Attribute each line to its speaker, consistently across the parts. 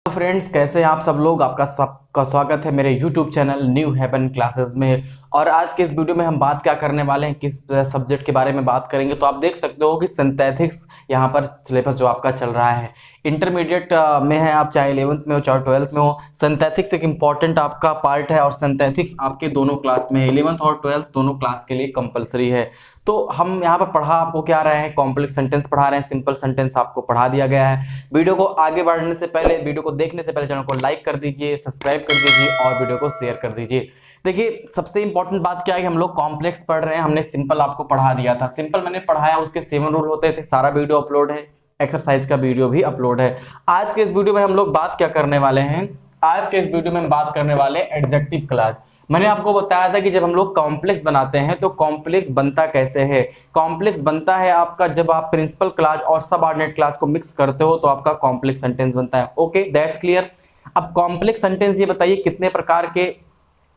Speaker 1: Friends, कैसे हैं आप सब लोग। आपका सबका स्वागत है मेरे YouTube channel New Heaven Classes में। और आज के इस वीडियो में हम बात क्या करने वाले हैं, किस सब्जेक्ट के बारे में बात करेंगे। तो आप देख सकते हो कि सिंथेटिक्स यहाँ पर सिलेबस जो आपका चल रहा है, इंटरमीडिएट में है, आप चाहे 11th में हो चाहे 12th में हो, सिंथेटिक्स एक इंपॉर्टेंट आपका पार्ट है। और सिंथेटिक्स आपके दोनों क्लास में 11th और 12th दोनों क्लास के लिए कंपलसरी है। तो हम यहाँ पर पढ़ा आपको क्या रहे हैं, कॉम्प्लेक्स सेंटेंस पढ़ा रहे हैं, सिंपल सेंटेंस आपको पढ़ा दिया गया है। वीडियो को आगे बढ़ने से पहले, वीडियो को देखने से पहले चैनल को लाइक कर दीजिए, सब्सक्राइब कर दीजिए और वीडियो को शेयर कर दीजिए। देखिए, सबसे इंपॉर्टेंट बात क्या है कि हम लोग कॉम्प्लेक्स पढ़ रहे हैं। हमने सिंपल आपको पढ़ा दिया था, सिंपल मैंने पढ़ाया, उसके 7 रूल होते थे, सारा वीडियो अपलोड है, एक्सरसाइज का वीडियो भी अपलोड है। आज के इस वीडियो में हम लोग बात क्या करने वाले हैं, आज के इस वीडियो में हम बात करने वाले हैं एडजेक्टिव क्लॉज। मैंने आपको बताया था कि जब हम लोग कॉम्प्लेक्स बनाते हैं तो कॉम्प्लेक्स बनता कैसे है। कॉम्प्लेक्स बनता है आपका जब आप प्रिंसिपल क्लॉज और सबऑर्डिनेट क्लॉज को मिक्स करते हो तो आपका कॉम्प्लेक्स सेंटेंस बनता है। Okay, that's clear. अब कॉम्प्लेक्स सेंटेंस ये बताइए कितने प्रकार के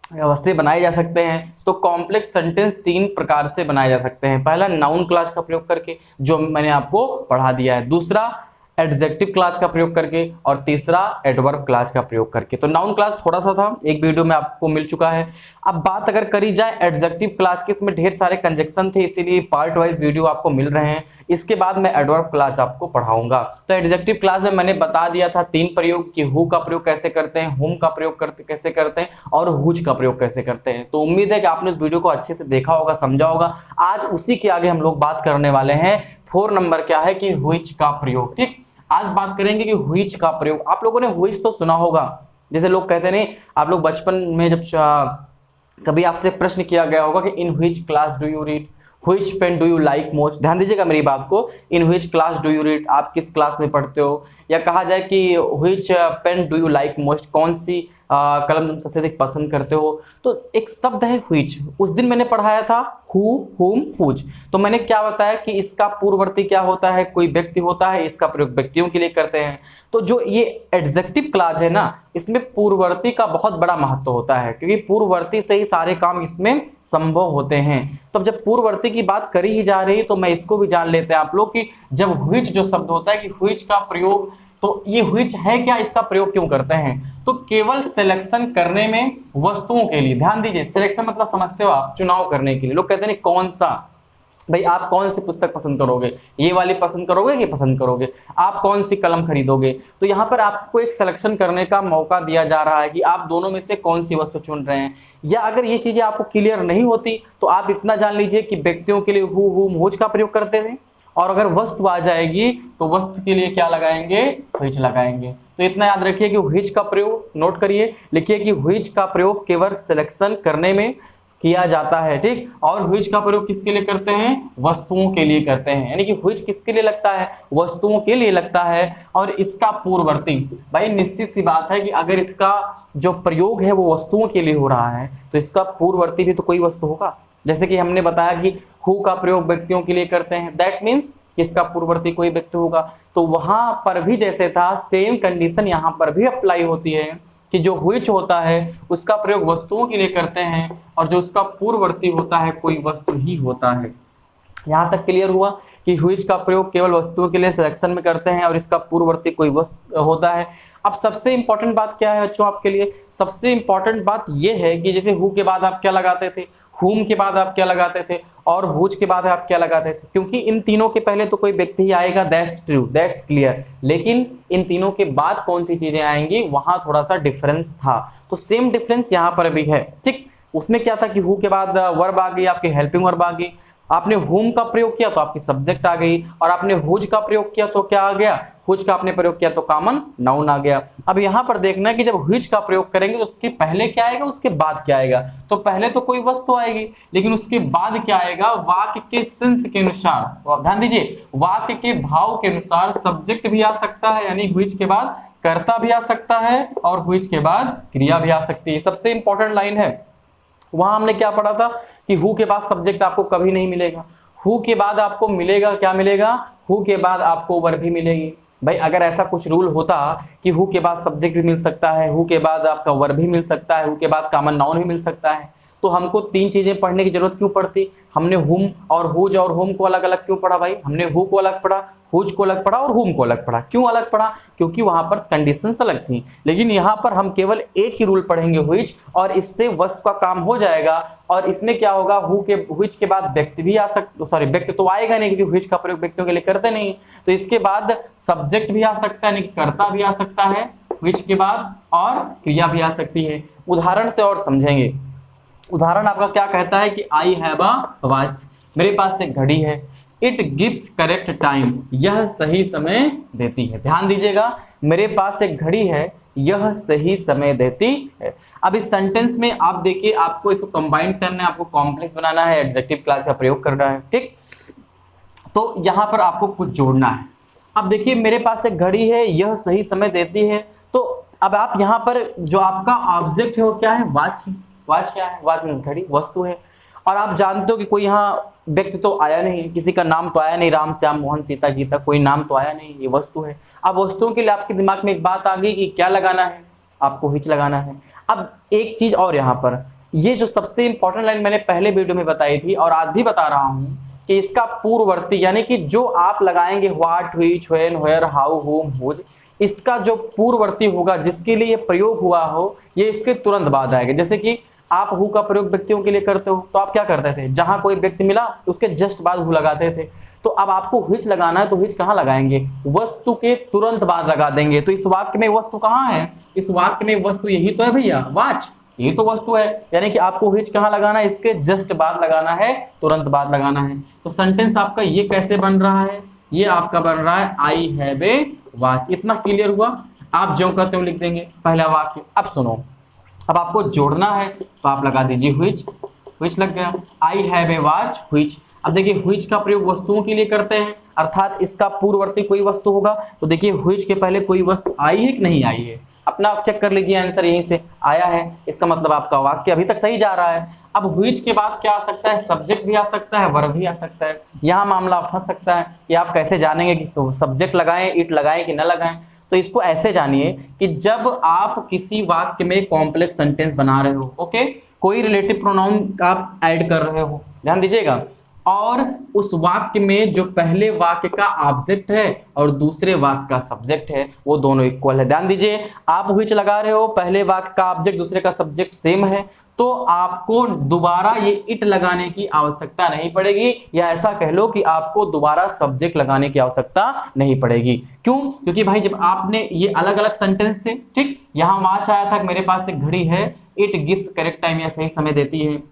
Speaker 1: से बनाए जा सकते हैं। तो कॉम्प्लेक्स सेंटेंस 3 प्रकार से बनाए जा सकते हैं। पहला, नाउन क्लॉज का प्रयोग करके, जो मैंने आपको पढ़ा दिया है। दूसरा, एडजेक्टिव क्लॉज का प्रयोग करके। और तीसरा, एडवर्ब क्लॉज का प्रयोग करके। तो नाउन क्लॉज थोड़ा सा था, एक वीडियो में आपको मिल चुका है। अब बात अगर करी जाए एडजेक्टिव क्लॉज की, इसमें ढेर सारे कंजक्शन थे, इसीलिए पार्ट वाइज वीडियो आपको मिल रहे हैं। इसके बाद मैं एडवर्ब क्लॉज आपको पढ़ाऊंगा। तो एडजेक्टिव क्लॉज में मैंने बता दिया था 3 प्रयोग कि हु का प्रयोग कैसे करते हैं, हुम का प्रयोग कैसे करते हैं और हुज का प्रयोग कैसे करते हैं। तो उम्मीद है कि आपने इस वीडियो को अच्छे से देखा होगा, समझा होगा। आज उसी के आगे हम लोग बात करने वाले हैं। 4 नंबर क्या है कि व्हिच का प्रयोग। ठीक, आज बात करेंगे कि व्हिच का प्रयोग। आप लोगों ने व्हिच तो सुना होगा, जैसे लोग कहते नहीं, आप लोग बचपन में जब कभी आपसे प्रश्न किया गया होगा कि in which class do you read, which pen do you like most. ध्यान दीजिएगा मेरी बात को, in which class do you read, आप किस क्लास में पढ़ते हो। या कहा जाए कि which pen do you like most, कौन सी कलम सबसे अधिक पसंद करते हो। तो एक शब्द है व्हिच, उस दिन मैंने पढ़ाया था हु, हुम, हुज। तो मैंने क्या बताया कि इसका पूर्ववर्ती क्या होता है, कोई व्यक्ति होता है, इसका प्रयोग व्यक्तियों के लिए करते हैं। तो जो ये एडजेक्टिव क्लॉज है ना, इसमें पूर्ववर्ती का बहुत बड़ा महत्व होता है, क्योंकि पूर्ववर्ती से ही सारे काम इसमें संभव होते हैं। तो जब पूर्ववर्ती की बात करी ही जा रही है तो मैं इसको भी जान लेते हैं आप लोग कि जब व्हिच जो शब्द होता है कि व्हिच का प्रयोग, तो ये व्हिच है क्या, इसका प्रयोग क्यों करते हैं। तो केवल सिलेक्शन करने में, वस्तुओं के लिए। ध्यान दीजिए, सिलेक्शन मतलब समझते हो आप, चुनाव करने के लिए। लोग कहते हैं कौन सा, भाई आप कौन सी पुस्तक पसंद करोगे, ये वाली पसंद करोगे कि पसंद करोगे, आप कौन सी कलम खरीदोगे। तो यहाँ पर आपको एक सिलेक्शन करने का मौका दिया जा रहा है कि आप दोनों में से कौन सी वस्तु चुन रहे हैं। या अगर ये चीजें आपको क्लियर नहीं होती तो आप इतना जान लीजिए कि व्यक्तियों के लिए हु, हुम, हुज का प्रयोग करते थे, और अगर वस्तु आ जाएगी तो वस्तु के लिए क्या लगाएंगे, व्हिच लगाएंगे। तो इतना याद रखिए कि व्हिच का प्रयोग, नोट करिए, लिखिए कि व्हिच का प्रयोग केवल सिलेक्शन करने में किया जाता है। ठीक, और व्हिच का प्रयोग किसके लिए करते हैं, वस्तुओं के लिए करते हैं। यानी कि व्हिच किसके लिए लगता है, वस्तुओं के लिए लगता है। और इसका पूर्ववर्ती, भाई निश्चित सी बात है कि अगर इसका जो प्रयोग है वो वस्तुओं के लिए हो रहा है तो इसका पूर्ववर्ती भी तो कोई वस्तु होगा। जैसे कि हमने बताया कि हु का प्रयोग व्यक्तियों के लिए करते हैं, दैट मीन्स इसका पूर्ववर्ती कोई व्यक्ति होगा। तो वहां पर भी जैसे था, सेम कंडीशन यहां पर भी अप्लाई होती है कि जो व्हिच होता है उसका प्रयोग वस्तुओं के लिए करते हैं, और जो उसका पूर्ववर्ती होता है कोई वस्तु ही होता है। यहां तक क्लियर हुआ कि व्हिच का प्रयोग केवल वस्तुओं के लिए सिलेक्शन में करते हैं और इसका पूर्ववर्ती कोई वस्तु होता है। अब सबसे इंपॉर्टेंट बात क्या है बच्चों आपके लिए, सबसे इंपॉर्टेंट बात यह है कि जैसे हु के बाद आप क्या लगाते थे, हुम के बाद आप क्या लगाते थे, और हुज के बाद आप क्या लगाते थे, क्योंकि इन तीनों के पहले तो कोई व्यक्ति ही आएगा, दैट्स ट्रू, दैट्स क्लियर। लेकिन इन तीनों के बाद कौन सी चीजें आएंगी, वहां थोड़ा सा डिफरेंस था। तो सेम डिफरेंस यहां पर भी है। ठीक, उसमें क्या था कि हु के बाद वर्ब आ गई, आपकी हेल्पिंग वर्ब आ गई। आपने हुम का प्रयोग किया तो आपकी सब्जेक्ट आ गई, और आपने हुज का प्रयोग किया तो क्या आ गया, हुज का आपने प्रयोग किया तो कॉमन नाउन आ गया। अब यहां पर देखना है कि जब हुज का प्रयोग करेंगे तो उसके पहले क्या आएगा, उसके बाद क्या आएगा। तो पहले तो कोई वस्तु आएगी, लेकिन उसके बाद क्या आएगा, वाक्य के सेंस के अनुसार, ध्यान दीजिए, वाक्य के भाव के अनुसार सब्जेक्ट भी आ सकता है, यानी हुज के बाद कर्ता भी आ सकता है, और हुज के बाद क्रिया भी आ सकती है। सबसे इंपॉर्टेंट लाइन है, वहां हमने क्या पढ़ा था कि हु के बाद सब्जेक्ट आपको कभी नहीं मिलेगा, हु के बाद आपको मिलेगा, क्या मिलेगा, हु के बाद आपको वर्ब भी मिलेगी। भाई अगर ऐसा कुछ रूल होता कि हु के बाद सब्जेक्ट भी मिल सकता है, हु के बाद आपका वर्ब भी मिल सकता है, हु के बाद कॉमन नाउन भी मिल सकता है, तो हमको 3 चीजें पढ़ने की जरूरत क्यों पड़ती। हमने हुम और हुज और होम को अलग अलग क्यों पढ़ा भाई, हमने हु को अलग पढ़ा, हुज को अलग पढ़ा और हुम को अलग पढ़ा। क्यों अलग पढ़ा? क्योंकि वहां पर कंडीशंस अलग थी। लेकिन यहाँ पर हम केवल एक ही रूल पढ़ेंगे हुइच, और इससे वस्तु का काम हो जाएगा। और इसमें क्या होगा, हुइच के बाद व्यक्ति भी आ सकता, सॉरी व्यक्ति तो आएगा नहीं क्योंकि हुइच का प्रयोग व्यक्तियों के लिए करते नहीं, तो इसके बाद सब्जेक्ट भी आ सकता है, कर्ता भी आ सकता है हुइच के बाद, और क्रिया भी आ सकती है। उदाहरण से और समझेंगे। उदाहरण आपका क्या कहता है कि आई हैव अ वॉच, मेरे पास एक घड़ी है। इट गिव्स करेक्ट टाइम, यह सही समय देती है। ध्यान दीजिएगा, मेरे पास एक घड़ी है, यह सही समय देती है। अब इस सेंटेंस में आप देखिए, आपको इसको कंबाइन करना है, आपको कॉम्प्लेक्स बनाना है, एडजेक्टिव क्लास का प्रयोग करना है, ठीक। तो यहां पर आपको कुछ जोड़ना है। अब देखिए, मेरे पास एक घड़ी है, यह सही समय देती है। तो अब आप यहां पर जो आपका ऑब्जेक्ट है वो क्या है? वॉच। वॉच क्या है? वॉच मींस घड़ी, वस्तु है। और आप जानते हो कि कोई यहाँ व्यक्ति तो आया नहीं, किसी का नाम तो आया नहीं, राम श्याम मोहन सीता गीता, कोई नाम तो आया नहीं, ये वस्तु है। अब वस्तुओं के लिए आपके दिमाग में एक बात आ गई कि क्या लगाना है, आपको हिच लगाना है। अब एक चीज और, यहाँ पर ये जो सबसे इंपॉर्टेंट लाइन मैंने पहले वीडियो में बताई थी और आज भी बता रहा हूं कि इसका पूर्ववर्ती, यानी कि जो आप लगाएंगे what, which, when, where, how, whom, whose, इसका जो पूर्ववर्ती होगा जिसके लिए ये प्रयोग हुआ हो, ये इसके तुरंत बाद आएगा। जैसे कि आप हु का प्रयोग व्यक्तियों के लिए करते हो, तो आप क्या करते थे, जहां कोई व्यक्ति मिला उसके जस्ट बाद हु लगाते थे। तो अब आपको हिच लगाना है, तो हिच कहां लगाएंगे? वस्तु के तुरंत बाद लगा देंगे। तो इस वाक्य में वस्तु कहां है? इस वाक्य में वस्तु यही तो है भैया, वॉच, ये तो वस्तु है। यानी कि आपको हिच कहां लगाना है? इसके जस्ट बाद लगाना है, तुरंत बाद लगाना है। तो सेंटेंस आपका ये कैसे बन रहा है? ये आपका बन रहा है आई हैव ए वॉच। इतना क्लियर हुआ? आप जो कहते हो लिख देंगे पहला वाक्य। अब सुनो, अब आपको जोड़ना है तो आप लगा दीजिए व्हिच, व्हिच लग गया। I have a watch which. अब देखिए, व्हिच का प्रयोग वस्तुओं के लिए करते हैं, अर्थात इसका पूर्ववर्ती कोई वस्तु होगा। तो देखिए, व्हिच के पहले कोई वस्तु आई है कि नहीं आई है? अपना आप चेक कर लीजिए, आंसर यहीं से आया है, इसका मतलब आपका वाक्य अभी तक सही जा रहा है। अब व्हिच के बाद क्या आ सकता है? सब्जेक्ट भी आ सकता है, वर्ब भी आ सकता है। यहाँ मामला फंस सकता है कि आप कैसे जानेंगे कि सब्जेक्ट लगाएं, इट लगाएं कि न लगाएं। तो इसको ऐसे जानिए कि जब आप किसी वाक्य में कॉम्प्लेक्स सेंटेंस बना रहे हो, ओके, कोई रिलेटिव प्रोनाउन आप ऐड कर रहे हो, ध्यान दीजिएगा, और उस वाक्य में जो पहले वाक्य का ऑब्जेक्ट है और दूसरे वाक्य का सब्जेक्ट है वो दोनों इक्वल है। ध्यान दीजिए, आप व्हिच लगा रहे हो, पहले वाक्य का ऑब्जेक्ट दूसरे का सब्जेक्ट सेम है, तो आपको दोबारा ये इट लगाने की आवश्यकता नहीं पड़ेगी, या ऐसा कह लो कि आपको दोबारा सब्जेक्ट लगाने की आवश्यकता नहीं पड़ेगी। क्यों? क्योंकि भाई जब आपने ये अलग अलग सेंटेंस थे, ठीक, यहाँ वॉच आया था, मेरे पास एक घड़ी है, इट गिव्स करेक्ट टाइम, या सही समय देती है,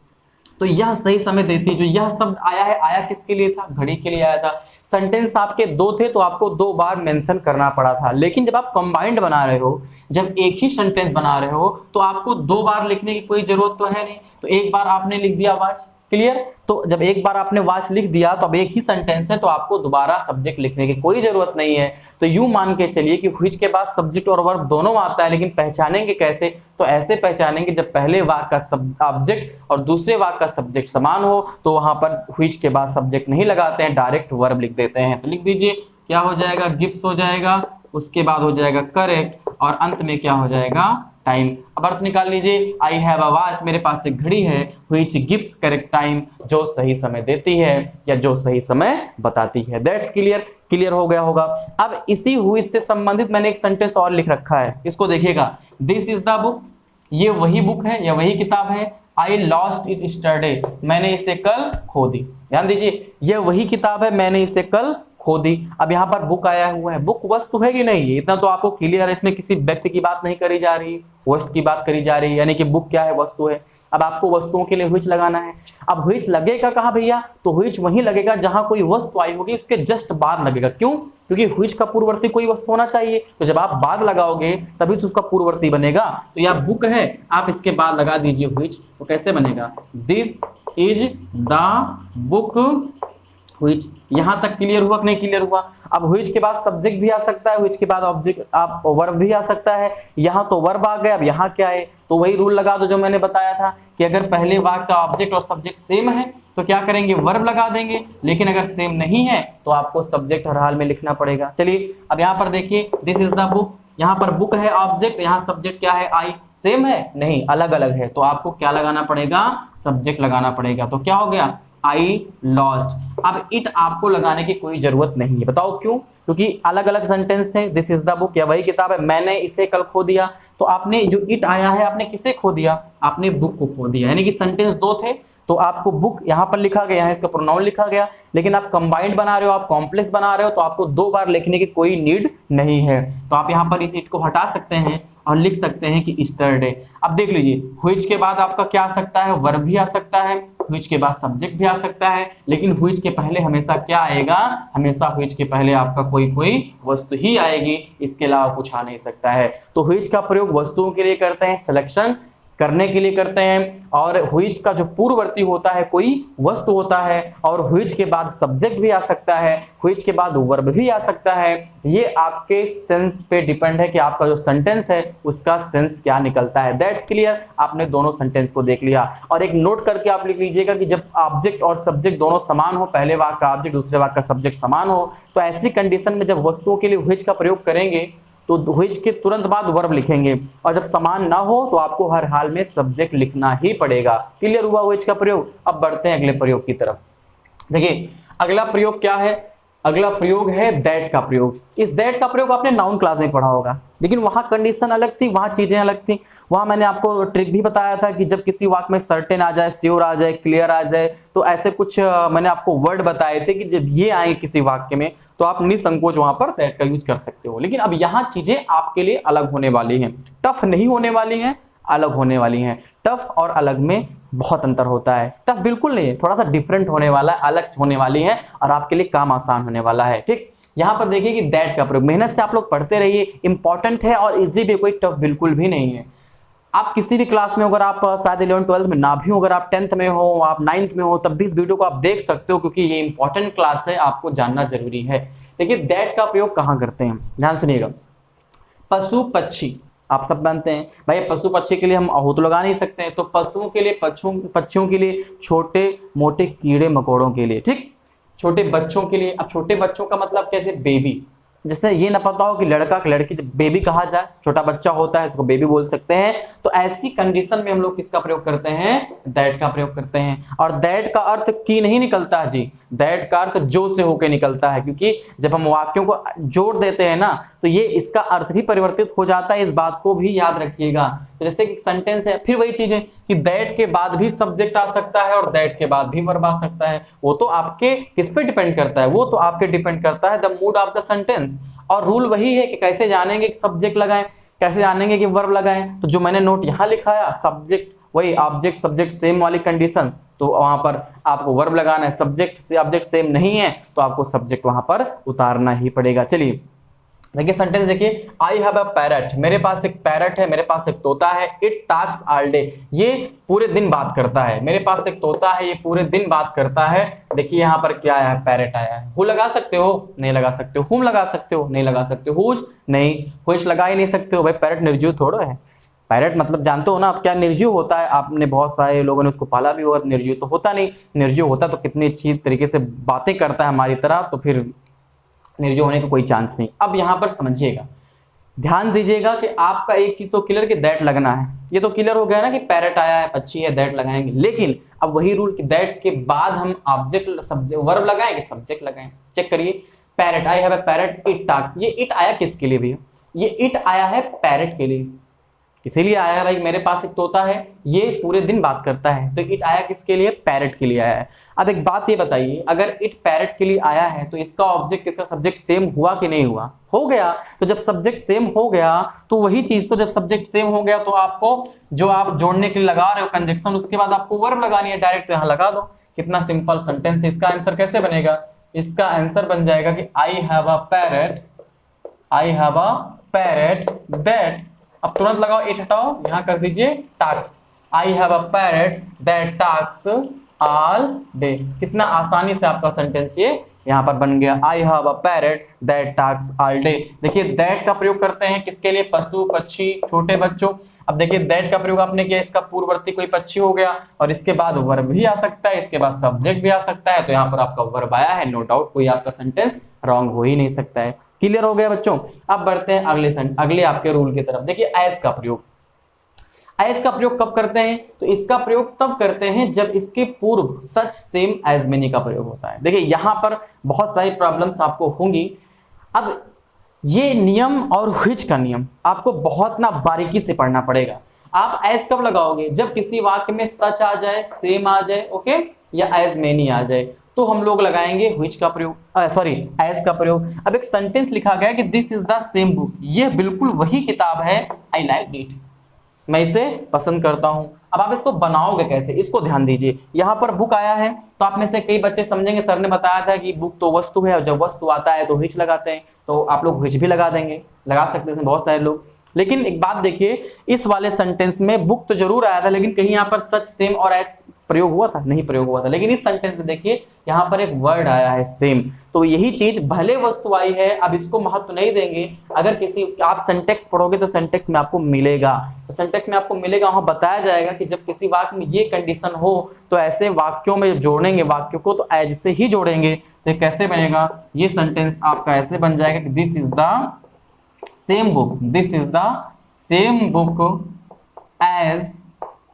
Speaker 1: तो यह सही समय देती है। जो यह शब्द आया है, आया किसके लिए था? घड़ी के लिए आया था। सेंटेंस आपके दो थे तो आपको दो बार मेंशन करना पड़ा था। लेकिन जब आप कंबाइंड बना रहे हो, जब एक ही सेंटेंस बना रहे हो, तो आपको दो बार लिखने की कोई जरूरत तो है नहीं। तो एक बार आपने लिख दिया वॉच, क्लियर। तो जब एक बार आपने वॉच लिख दिया तो अब एक ही सेंटेंस है, तो आपको दोबारा सब्जेक्ट लिखने की कोई जरूरत नहीं है। तो यूं मान के चलिए कि व्हिच के बाद सब्जेक्ट और वर्ब दोनों आता है, लेकिन पहचानेंगे कैसे? तो ऐसे पहचानेंगे जब पहले वाक्य का ऑब्जेक्ट और दूसरे वाक्य का सब्जेक्ट समान हो, तो वहां पर व्हिच के बाद सब्जेक्ट नहीं लगाते हैं, डायरेक्ट वर्ब लिख देते हैं। तो लिख दीजिए, क्या हो जाएगा? गिव्स हो जाएगा, उसके बाद हो जाएगा करेक्ट, और अंत में क्या हो जाएगा? टाइम। अब अर्थ निकाल लीजिए, आई हैव अ वॉच, मेरे पास एक घड़ी है, व्हिच गिव्स करेक्ट टाइम, जो सही समय देती है या जो सही समय बताती है। That's clear. क्लियर हो गया होगा। अब इसी व्हिच से संबंधित मैंने एक सेंटेंस और लिख रखा है, इसको देखिएगा। दिस इज द बुक, ये वही बुक है या वही किताब है। आई लॉस्ट इट यस्टरडे, मैंने इसे कल खो दी। ध्यान दीजिए, ये वही किताब है, मैंने इसे कल खो दी। अब यहाँ पर बुक आया हुआ है, बुक वस्तु है कि नहीं? इतना तो आपको क्लियर है, इसमें किसी व्यक्ति की बात नहीं करी जा रही, वस्तु की बात करी जा रही है, यानी कि बुक क्या है? वस्तु है। अब आपको वस्तुओं के लिए व्हिच लगाना है। अब व्हिच लगेगा कहाँ भैया? तो व्हिच वहीं लगेगा जहां कोई वस्तु आई होगी, उसके जस्ट बाद लगेगा। क्यों? क्योंकि व्हिच का पूर्ववर्ती कोई वस्तु होना चाहिए, तो जब आप बाद लगाओगे तभी तो उसका पूर्ववर्ती बनेगा। तो यह बुक है, आप इसके बाद लगा दीजिए व्हिच, तो कैसे बनेगा? This is the book which. यहां तक क्लियर हुआ कि नहीं क्लियर हुआ? अब व्हिच के बाद सब्जेक्ट भी आ सकता है, व्हिच के बाद ऑब्जेक्ट आप वर्ब भी आ सकता है। यहां तो वर्ब आ गया, अब यहां क्या है? तो वही रूल लगा दो जो मैंने बताया था कि अगर पहले वाक्य का ऑब्जेक्ट और सब्जेक्ट सेम है तो क्या करेंगे? वर्ब लगा देंगे। लेकिन अगर सेम नहीं है तो आपको सब्जेक्ट हर हाल में लिखना पड़ेगा। चलिए अब यहाँ पर देखिए, दिस इज द बुक, यहाँ पर बुक है ऑब्जेक्ट, यहाँ सब्जेक्ट क्या है? आई। सेम है? नहीं, अलग अलग है, तो आपको क्या लगाना पड़ेगा? सब्जेक्ट लगाना पड़ेगा। तो क्या हो गया? I lost. अब इट आपको लगाने की कोई जरूरत नहीं है। बताओ क्यों? क्योंकि अलग अलग सेंटेंस थे। दिस इज द बुक, या वही किताब है, मैंने इसे कल खो दिया। तो आपने जो इट आया है, आपने किसे खो दिया? आपने बुक को खो दिया। यानी कि सेंटेंस दो थे तो आपको बुक यहाँ पर लिखा गया है, इसका प्रोनाउन लिखा गया, लेकिन आप कंबाइंड बना रहे हो, आप कॉम्प्लेक्स बना रहे हो, तो आपको दो बार लिखने की कोई नीड नहीं है। तो आप यहाँ पर इस इट को हटा सकते हैं और लिख सकते हैं कि ईस्टरडे। अब देख लीजिए, व्हिच के बाद आपका क्या आ सकता है? वर्ब भी आ सकता है, व्हिच के बाद सब्जेक्ट भी आ सकता है, लेकिन व्हिच के पहले हमेशा क्या आएगा? हमेशा व्हिच के पहले आपका कोई वस्तु ही आएगी, इसके अलावा कुछ आ नहीं सकता है। तो व्हिच का प्रयोग वस्तुओं के लिए करते हैं, सिलेक्शन करने के लिए करते हैं, और व्हिच का जो पूर्ववर्ती होता है कोई वस्तु होता है, और व्हिच के बाद सब्जेक्ट भी आ सकता है, व्हिच के बाद वर्ब भी आ सकता है। ये आपके सेंस पे डिपेंड है कि आपका जो सेंटेंस है उसका सेंस क्या निकलता है। That's clear. आपने दोनों सेंटेंस को देख लिया, और एक नोट करके आप लिख लीजिएगा कि जब ऑब्जेक्ट और सब्जेक्ट दोनों समान हो, पहले वाक्य का ऑब्जेक्ट दूसरे वाक्य का सब्जेक्ट समान हो, तो ऐसी कंडीशन में जब वस्तुओं के लिए व्हिच का प्रयोग करेंगे तो व्हिच के तुरंत बाद वर्ब लिखेंगे, और जब समान ना हो तो आपको हर हाल में सब्जेक्ट लिखना ही पड़ेगा। क्लियर हुआ व्हिच का प्रयोग? अब बढ़ते हैं अगले प्रयोग की तरफ। देखिए अगला प्रयोग क्या है? अगला प्रयोग है दैट का प्रयोग। इस दैट का प्रयोग आपने नाउन क्लास में पढ़ा होगा, लेकिन वहां कंडीशन अलग थी, वहां चीजें अलग थी। वहां मैंने आपको ट्रिक भी बताया था कि जब किसी वाक्य में सर्टेन आ जाए, श्योर आ जाए, क्लियर आ जाए, तो ऐसे कुछ मैंने आपको वर्ड बताए थे कि जब ये आए किसी वाक्य में तो आप निसंकोच वहां पर दैट का यूज कर सकते हो। लेकिन अब यहाँ चीजें आपके लिए अलग होने वाली हैं, टफ नहीं होने वाली हैं, अलग होने वाली हैं। टफ और अलग में बहुत अंतर होता है। टफ बिल्कुल नहीं है, थोड़ा सा डिफरेंट होने वाला है, अलग होने वाली है, और आपके लिए काम आसान होने वाला है। ठीक, यहाँ पर देखिए कि दैट का प्रयोग मेहनत से आप लोग पढ़ते रहिए, इंपॉर्टेंट है और इजी भी, कोई टफ बिल्कुल भी नहीं है। आप किसी भी क्लास में, अगर आप शायद 11th 12th में ना भी हो, अगर आप 10th में हो, आप 9th में हो, तब भी इस वीडियो को आप देख सकते हो, क्योंकि ये इंपॉर्टेंट क्लास है, आपको जानना जरूरी है। देखिए दैट का प्रयोग कहाँ करते हैं, ध्यान सुनिएगा। पशु पक्षी आप सब जानते हैं भाई, पशु पक्षी के लिए हम अहू तो लगा नहीं सकते हैं, तो पशुओं के लिए, पक्षियों के लिए, छोटे मोटे कीड़े मकोड़ों के लिए, ठीक, छोटे बच्चों के लिए। अब छोटे बच्चों का मतलब कैसे? बेबी। जिससे ये ना पता हो कि लड़का कि लड़की, जब बेबी कहा जाए, छोटा बच्चा होता है उसको बेबी बोल सकते हैं। तो ऐसी कंडीशन में हम लोग किसका प्रयोग करते हैं? दैट का प्रयोग करते हैं। और दैट का अर्थ की नहीं निकलता है जी, दैट का अर्थ जो से होकर निकलता है, क्योंकि जब हम वाक्यों को जोड़ देते हैं ना तो ये इसका अर्थ भी परिवर्तित हो जाता है, इस बात को भी याद रखिएगा। तो जैसे कि सेंटेंस है, फिर वही चीज है कि दैट के बाद भी सब्जेक्ट आ सकता है और दैट के बाद भी वर्ब आ सकता है। वो तो आपके किस पे डिपेंड करता है? वो तो आपके डिपेंड करता है the mood off the sentence. और रूल वही है कि कैसे जानेंगे कि सब्जेक्ट लगाएं, कैसे जानेंगे कि वर्ब लगाएं। तो जो मैंने नोट यहाँ लिखाया, सब्जेक्ट वही ऑब्जेक्ट सब्जेक्ट सेम वाली कंडीशन, तो वहां पर आपको वर्ब लगाना है। सब्जेक्ट से ऑब्जेक्ट सेम नहीं है तो आपको सब्जेक्ट वहां पर उतारना ही पड़ेगा। चलिए देखिए सेंटेंस देखिए, आई हैव अ पैरट, मेरे पास एक पैरट है, मेरे पास एक तोता है। इट टॉक्स ऑल डे, ये पूरे दिन बात करता है। मेरे पास एक तोता है, ये पूरे दिन बात करता है। देखिए यहाँ पर क्या आया है? पैरट आया है। हु लगा सकते हो? नहीं लगा सकते हो। हुम लगा सकते हो? नहीं लगा सकते हो। हुज नहीं, हुज लगा ही नहीं सकते हो भाई, पैरट निर्जीव थोड़ा है। पैरट मतलब जानते हो ना आप क्या निर्जीव होता है? आपने बहुत सारे लोगों ने उसको पाला भी होगा। निर्जीव तो होता नहीं, निर्जीव होता तो कितनी अच्छी तरीके से बातें करता है हमारी तरह, तो फिर निर्जीव होने का कोई चांस नहीं। अब यहाँ पर समझिएगा, ध्यान दीजिएगा कि आपका एक चीज तो क्लियर कि दैट लगना है। ये तो क्लियर हो गया ना कि पैरट आया है, पक्षी है, दैट लगाएंगे। लेकिन अब वही रूल कि दैट के बाद हम ऑब्जेक्ट सब्जेक्ट वर्ब लगाएं कि सब्जेक्ट लगाएं। चेक करिए, parrot, I have a parrot, it talks. ये इट आया किसके लिए भैया? ये इट आया है पैरट के लिए, इसीलिए आया भाई मेरे पास एक तोता है, ये पूरे दिन बात करता है। तो इट आया किसके लिए? पैरट के लिए आया है। अब एक बात ये बताइए, अगर इट पैरट के लिए आया है तो इसका ऑब्जेक्ट किसका सब्जेक्ट सेम हुआ कि नहीं हुआ? हो गया। तो जब सब्जेक्ट सेम हो गया तो वही चीज, तो जब सब्जेक्ट सेम हो गया तो आपको जो आप जोड़ने के लिए लगा रहे हो कंजक्शन, उसके बाद आपको वर्ब लगानी है, डायरेक्ट यहां लगा दो। कितना सिंपल सेंटेंस है। इसका आंसर कैसे बनेगा? इसका आंसर बन जाएगा कि I have a parrot, I have a parrot that, अब तुरंत लगाओ, इट हटाओ, यहां कर दीजिए talks. I have a parrot that talks all day. कितना आसानी से आपका सेंटेंस ये यहां पर बन गया, आई have a parrot that talks all day. देखिए दैट का प्रयोग करते हैं किसके लिए? पशु पक्षी छोटे बच्चों। अब देखिए दैट का प्रयोग आपने किया, इसका पूर्ववर्ती कोई पक्षी हो गया और इसके बाद वर्ब भी आ सकता है, इसके बाद सब्जेक्ट भी आ सकता है। तो यहाँ पर आपका वर्ब आया है, नो डाउट कोई आपका सेंटेंस रॉन्ग हो ही नहीं सकता है। क्लियर हो गया बच्चों? अब बढ़ते हैं अगले आपके रूल की तरफ। देखिए एज का प्रयोग, एज का प्रयोग कब करते हैं? तो इसका प्रयोग तब करते हैं जब इसके पूर्व सच सेम एज मेनी का प्रयोग होता है। देखिए यहां पर बहुत सारी प्रॉब्लम्स आपको होंगी। अब ये नियम और व्हिच का नियम आपको बहुत ना बारीकी से पढ़ना पड़ेगा। आप एज कब लगाओगे? जब किसी वाक्य में सच आ जाए, सेम आ जाए, ओके, या एज मेनी आ जाए, तो हम लोग लगाएंगे व्हिच का प्रयोग, सॉरी एज का प्रयोग। अब एक सेंटेंस लिखा गया कि this is the same book, ये बिल्कुल वही किताब है, आई लाइक इट, मैं इसे पसंद करता हूं। अब आप इसको बनाओगे कैसे, इसको ध्यान दीजिए। यहां पर बुक आया है तो आप में से कई बच्चे समझेंगे सर ने बताया था कि बुक तो वस्तु है और जब वस्तु आता है तो व्हिच लगाते हैं, तो आप लोग व्हिच भी लगा देंगे, लगा सकते हैं बहुत सारे लोग। लेकिन एक बात देखिए, इस वाले सेंटेंस में बुक तो जरूर आया था, लेकिन कहीं यहाँ पर सच, सेम और एज प्रयोग हुआ था? नहीं प्रयोग हुआ था। लेकिन इस सेंटेंस में देखिए यहाँ पर एक वर्ड आया है सेम, तो यही चीज भले वस्तु आई है, अब इसको महत्व नहीं देंगे। अगर किसी आप सिंटेक्स पढ़ोगे तो सिंटेक्स में आपको मिलेगा, तो सिंटेक्स में आपको मिलेगा, वहां बताया जाएगा कि जब किसी वाक्य में ये कंडीशन हो तो ऐसे वाक्यों में जोड़ेंगे वाक्यों को तो एज से ही जोड़ेंगे। तो कैसे बनेगा ये सेंटेंस आपका? ऐसे बन जाएगा कि this is the same book, this is the same book as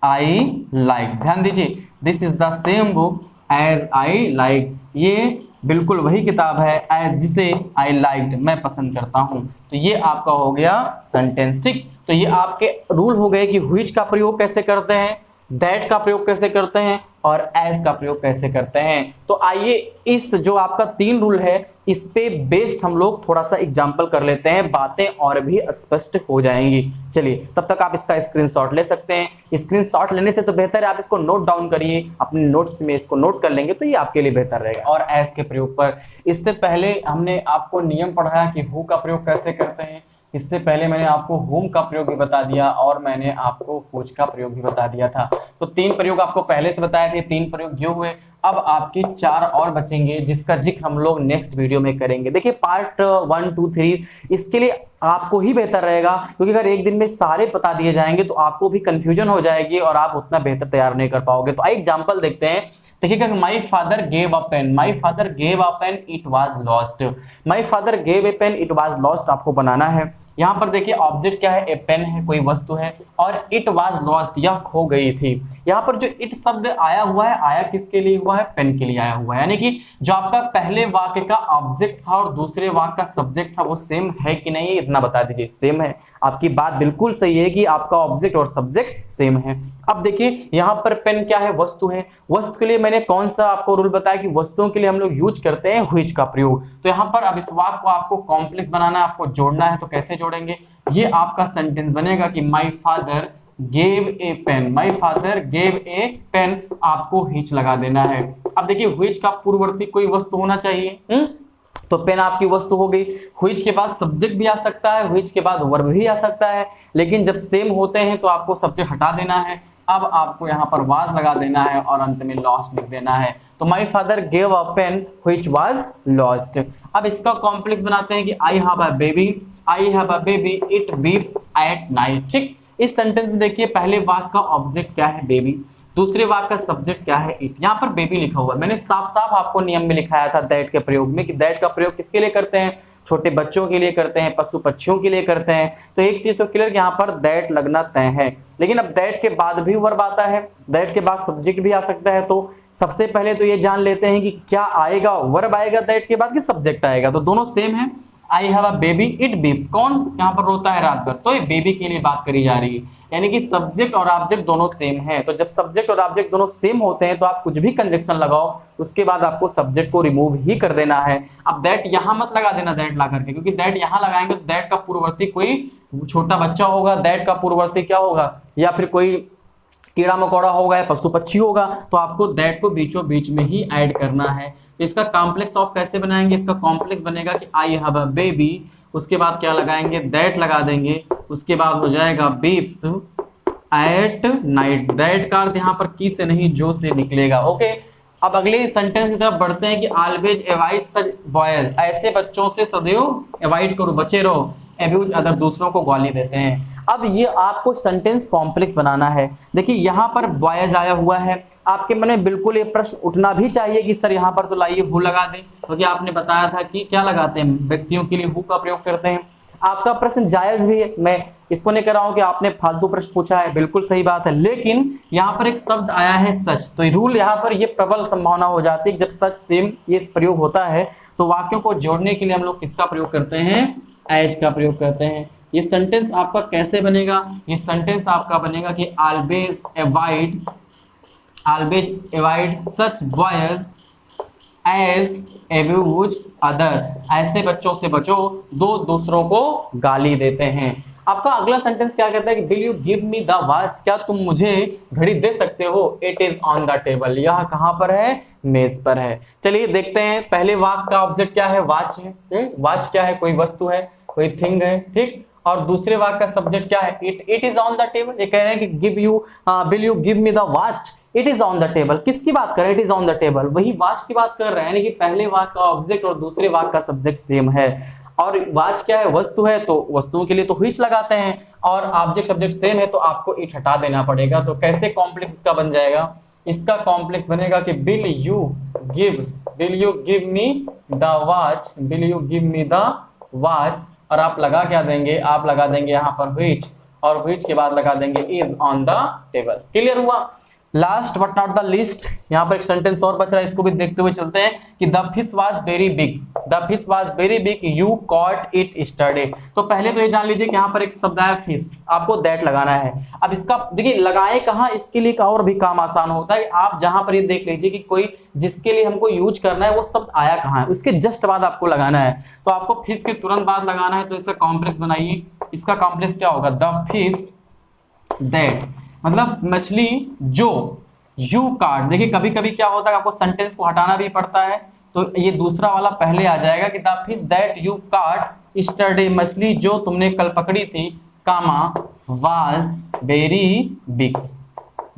Speaker 1: I like. ध्यान दीजिए, this is the same book as I like, ये बिल्कुल वही किताब है एज जिसे आई लाइक्ड, मैं पसंद करता हूं। तो ये आपका हो गया सेंटेंस, ठीक। तो ये आपके रूल हो गए कि व्हिच का प्रयोग कैसे करते हैं, दैट का प्रयोग कैसे करते हैं और एज का प्रयोग कैसे करते हैं। तो आइए इस जो आपका 3 रूल है इस पे बेस्ड हम लोग थोड़ा सा एग्जांपल कर लेते हैं, बातें और भी स्पष्ट हो जाएंगी। चलिए तब तक आप इसका स्क्रीनशॉट ले सकते हैं। स्क्रीनशॉट लेने से तो बेहतर है आप इसको नोट डाउन करिए, अपने नोट्स में इसको नोट कर लेंगे तो ये आपके लिए बेहतर रहेगा। और एज के प्रयोग पर इससे पहले हमने आपको नियम पढ़ाया कि हु का प्रयोग कैसे करते हैं, इससे पहले मैंने आपको होम का प्रयोग भी बता दिया और मैंने आपको व्हिच का प्रयोग भी बता दिया था। तो 3 प्रयोग आपको पहले से बताए थे, 3 प्रयोग ये हुए। अब आपके 4 और बचेंगे जिसका जिक्र हम लोग नेक्स्ट वीडियो में करेंगे। देखिए पार्ट 1, 2, 3 इसके लिए आपको ही बेहतर रहेगा, क्योंकि अगर एक दिन में सारे बता दिए जाएंगे तो आपको भी कंफ्यूजन हो जाएगी और आप उतना बेहतर तैयार नहीं कर पाओगे। तो एग्जाम्पल देखते हैं। देखिएगा, my father gave a pen, my father gave a pen, it was lost. My father gave a pen, it was lost आपको बनाना है। यहाँ पर देखिए ऑब्जेक्ट क्या है, ए पेन है, कोई वस्तु है, और इट वाज लॉस्ट यह खो गई थी। यहाँ पर जो इट शब्द आया हुआ है, आया किसके लिए हुआ है? पेन के लिए आया हुआ है। यानी कि जो आपका पहले वाक्य का ऑब्जेक्ट था और दूसरे वाक्य का सब्जेक्ट था वो सेम है कि नहीं, इतना बता दीजिए। सेम है, आपकी बात बिल्कुल सही है कि आपका ऑब्जेक्ट और सब्जेक्ट सेम है। अब देखिए यहाँ पर पेन क्या है? वस्तु है। वस्तु के लिए मैंने कौन सा आपको रूल बताया कि वस्तुओं के लिए हम लोग यूज करते हैं व्हिच का प्रयोग। तो यहाँ पर अब इस वाक्य को आपको कॉम्प्लेक्स बनाना है, आपको जोड़ना है। तो कैसे जोड़ेंगे? ये आपका सेंटेंस बनेगा कि my father gave a pen, my father gave a pen, आपको व्हिच लगा देना है। अब देखिए व्हिच का पूर्ववर्ती कोई वस्तु होना चाहिए, तो पेन आपकी वस्तु हो गई। व्हिच के बाद सब्जेक्ट भी आ सकता है, व्हिच के बाद वर्ब भी आ सकता है, लेकिन जब सेम होते हैं तो आपको सब्जेक्ट हटा देना है। अब आपको यहाँ पर वाज लगा देना है और अंत में लॉस्ट लिख देना है। तो my father gave a pen which was lost. अब इसका कॉम्प्लेक्स बनाते हैं कि I have a baby, I have a baby, it beeps at night. ठीक, इस सेंटेंस में देखिए पहले वाक्य का ऑब्जेक्ट क्या है? बेबी। दूसरे वाक्य का सब्जेक्ट क्या है? इट। यहाँ पर बेबी लिखा हुआ है। मैंने साफ साफ आपको नियम में लिखाया था दैट के प्रयोग में कि दैट का प्रयोग किसके लिए करते हैं? छोटे बच्चों के लिए करते हैं, पशु पक्षियों के लिए करते हैं। तो एक चीज तो क्लियर, यहाँ पर दैट लगना तय है। लेकिन अब दैट के बाद भी वर्ब आता है, दैट के बाद सब्जेक्ट भी आ सकता है। तो सबसे पहले तो ये जान लेते हैं कि क्या आएगा, वर्ब आएगा दैट के बाद कि सब्जेक्ट आएगा। तो दोनों सेम है। आई have a baby, it beeps, कौन यहाँ पर रोता है रात भर? तो ये बेबी के लिए बात करी जा रही है, यानी कि सब्जेक्ट और ऑब्जेक्ट दोनों सेम है। तो जब सब्जेक्ट और ऑब्जेक्ट दोनों सेम होते हैं तो आप कुछ भी कंजक्शन लगाओ, उसके बाद आपको सब्जेक्ट को रिमूव ही कर देना है। अब दैट यहाँ मत लगा देना दैट ला करके, क्योंकि दैट यहाँ लगाएंगे तो दैट का पूर्ववर्ती कोई छोटा बच्चा होगा, दैट का पूर्ववर्ती क्या होगा, या फिर कोई कीड़ा मकोड़ा होगा या पशु पक्षी होगा। तो आपको दैट को बीचों बीच में ही ऐड करना है। तो इसका कॉम्प्लेक्स ऑफ कैसे बनाएंगे? इसका कॉम्प्लेक्स बनेगा कि आई हैव अ बेबी, उसके बाद क्या लगाएंगे? दैट लगा देंगे, उसके बाद हो जाएगा बीप्स एट नाइट। दैट का अर्थ यहाँ पर की से नहीं जो से निकलेगा। ओके, अब अगले सेंटेंस की तरफ बढ़ते हैं कि ऑलवेज अवॉइड सच बॉयज, ऐसे बच्चों से सदैव अवॉइड करो, बचे रहो। अब्यूज अदर, दूसरों को गाली देते हैं। अब ये आपको सेंटेंस कॉम्प्लेक्स बनाना है। देखिए यहाँ पर बॉयज आया हुआ है, आपके मन में बिल्कुल ये प्रश्न उठना भी चाहिए कि सर यहाँ पर तो लाइए हु लगा दें, क्योंकि आपने बताया था कि क्या लगाते हैं? व्यक्तियों के लिए हु का प्रयोग करते हैं। आपका प्रश्न जायज भी है, मैं इसको नहीं कह रहा हूं कि आपने फालतू प्रश्न पूछा है, बिल्कुल सही बात है, लेकिन यहाँ पर एक शब्द आया है सच, तो रूल यहाँ पर ये प्रबल संभावना हो जाती है जब सच सेम ये प्रयोग होता है तो वाक्यों को जोड़ने के लिए हम लोग किसका प्रयोग करते हैं, एज का प्रयोग करते हैं। ये सेंटेंस आपका कैसे बनेगा, ये सेंटेंस आपका बनेगा कि always avoid such boys as abuse other, ऐसे बच्चों से बचो दो दूसरों को गाली देते हैं। आपका अगला सेंटेंस क्या कहता है कि will you give me the watch, क्या तुम मुझे घड़ी दे सकते हो, it is on the table, यह कहां पर है, मेज पर है। चलिए देखते हैं, पहले वाक्य का ऑब्जेक्ट क्या है, वॉच है, वॉच क्या है, कोई वस्तु है, कोई थिंग है, ठीक। और दूसरे वाक्य का सब्जेक्ट क्या है, it is on the table, ये कह रहे हैं कि will you give me the watch, it is on the table, किसकी बात कर रहे हैं, it is on the table, वही वॉच की बात कर रहे हैं, यानी कि पहले वाक्य का ऑब्जेक्ट और दूसरे वाक्य का सब्जेक्ट सेम है। और वॉच क्या है, वस्तु है, तो वस्तुओं के लिए तो व्हिच लगाते हैं, और ऑब्जेक्ट सब्जेक्ट सेम है तो आपको इट हटा देना पड़ेगा। तो कैसे कॉम्प्लेक्स इसका बन जाएगा, इसका कॉम्प्लेक्स बनेगा कि will you give me the watch, will you give me the watch, और आप लगा क्या देंगे, आप लगा देंगे यहाँ पर व्हिच, और व्हिच के बाद लगा देंगे is on the table. Clear हुआ। Last but not the list, यहाँ पर एक सेंटेंस और बच रहा है, इसको भी देखते हुए चलते हैं कि the fish was very big, the fish was very big, you cot it yesterday. तो पहले तो ये जान लीजिए कि यहाँ पर एक शब्द है फिश, आपको दैट लगाना है। अब इसका देखिए लगाए कहाँ, इसके लिए और भी काम आसान होता है, आप जहां पर ये देख लीजिए कि कोई जिसके लिए हमको यूज करना है वो शब्द आया कहाँ है, उसके जस्ट बाद आपको लगाना है। तो आपको फिश के तुरंत बाद लगाना है, तो इसका कॉम्प्लेक्स बनाइए, इसका कॉम्प्लेक्स क्या होगा, द फिश दैट, मतलब मछली जो यू काट। देखिए कभी कभी क्या होता है, आपको सेंटेंस को हटाना भी पड़ता है, तो ये दूसरा वाला पहले आ जाएगा कि द फिश दैट यू काट यस्टरडे, मछली जो तुमने कल पकड़ी थी, कामा वाज वेरी बिग,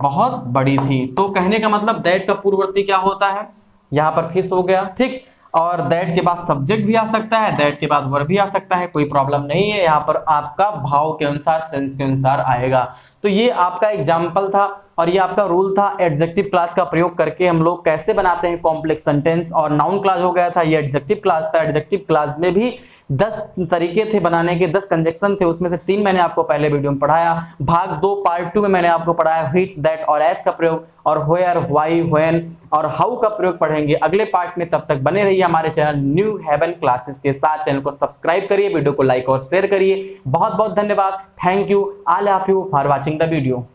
Speaker 1: बहुत बड़ी थी। तो कहने का मतलब दैट का पूर्ववर्ती क्या होता है, यहाँ पर फिश हो गया, ठीक। और दैट के बाद सब्जेक्ट भी आ सकता है, दैट के बाद वर्ब भी आ सकता है, कोई प्रॉब्लम नहीं है, यहाँ पर आपका भाव के अनुसार सेंस के अनुसार आएगा। तो ये आपका एग्जाम्पल था और ये आपका रूल था एडजेक्टिव क्लास का प्रयोग करके हम लोग कैसे बनाते हैं कॉम्प्लेक्स सेंटेंस। और नाउन क्लास हो गया था, ये एडजेक्टिव क्लास था। एडजेक्टिव क्लास में भी 10 तरीके थे बनाने के, 10 कंजक्शन थे, उसमें से 3 मैंने आपको पहले वीडियो में पढ़ाया। भाग 2 पार्ट 2 में मैंने आपको पढ़ाया व्हिच, दैट और एज का प्रयोग, और वेयर, व्हाई, व्हेन और हाउ का प्रयोग पढ़ेंगे अगले पार्ट में। तब तक बने रहिए हमारे चैनल न्यू हेवन क्लासेस के साथ। चैनल को सब्सक्राइब करिए, वीडियो को लाइक और शेयर करिए। बहुत बहुत धन्यवाद, thank you, all of you for watching the video.